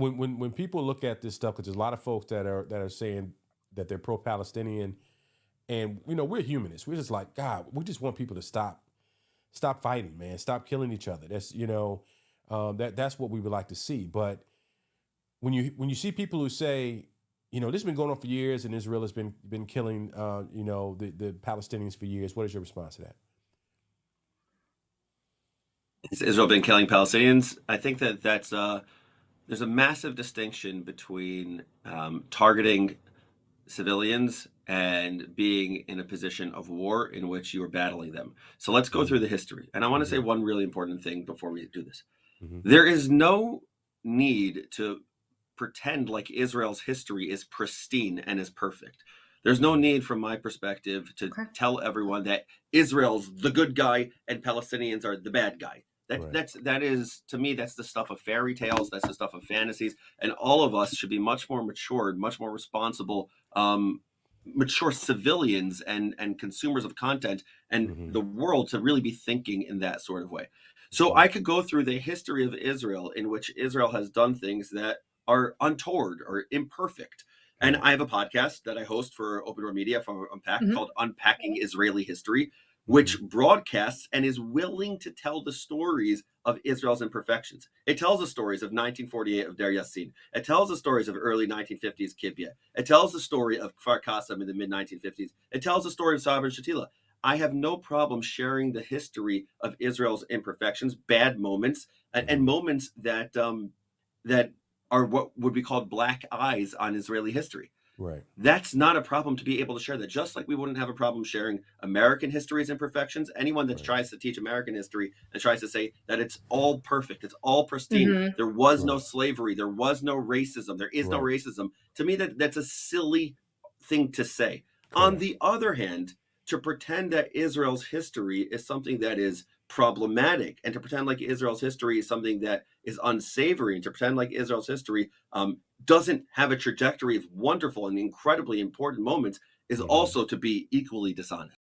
when people look at this stuff, because there's a lot of folks that are saying that they're pro-Palestinian, and we're humanists. We're just like, God, we just want people to stop fighting, man, stop killing each other. That's that's what we would like to see. But when you see people who say, this has been going on for years, and Israel has been killing the Palestinians for years, what is your response to that? Has Israel been killing Palestinians? I think that's there's a massive distinction between targeting civilians and being in a position of war in which you are battling them. So let's go through the history. And I want to say one really important thing before we do this. There is no need to pretend like Israel's history is pristine and is perfect. There's no need, from my perspective, to tell everyone that Israel's the good guy and Palestinians are the bad guy. That is, to me, that's the stuff of fairy tales. That's the stuff of fantasies. And all of us should be much more matured, much more responsible, mature civilians and consumers of content and the world to really be thinking in that sort of way. So I could go through the history of Israel in which Israel has done things that are untoward or imperfect. And I have a podcast that I host for Open Door Media for Unpack called Unpacking Israeli History, which broadcasts and is willing to tell the stories of Israel's imperfections. It tells the stories of 1948 of Deir Yassin. It tells the stories of early 1950s Kibbutz. It tells the story of Kfar Qasim in the mid-1950s. It tells the story of Sabra and Shatila. I have no problem sharing the history of Israel's imperfections, bad moments, and moments that that are what would be called black eyes on Israeli history. Right. That's not a problem to be able to share that. Just like we wouldn't have a problem sharing American history's imperfections. Anyone that tries to teach American history and tries to say that it's all perfect, it's all pristine, there was no slavery, there was no racism, there is no racism. To me, that's a silly thing to say. On the other hand, to pretend that Israel's history is something that is problematic, and to pretend like Israel's history is something that is unsavory, and to pretend like Israel's history doesn't have a trajectory of wonderful and incredibly important moments is also to be equally dishonest.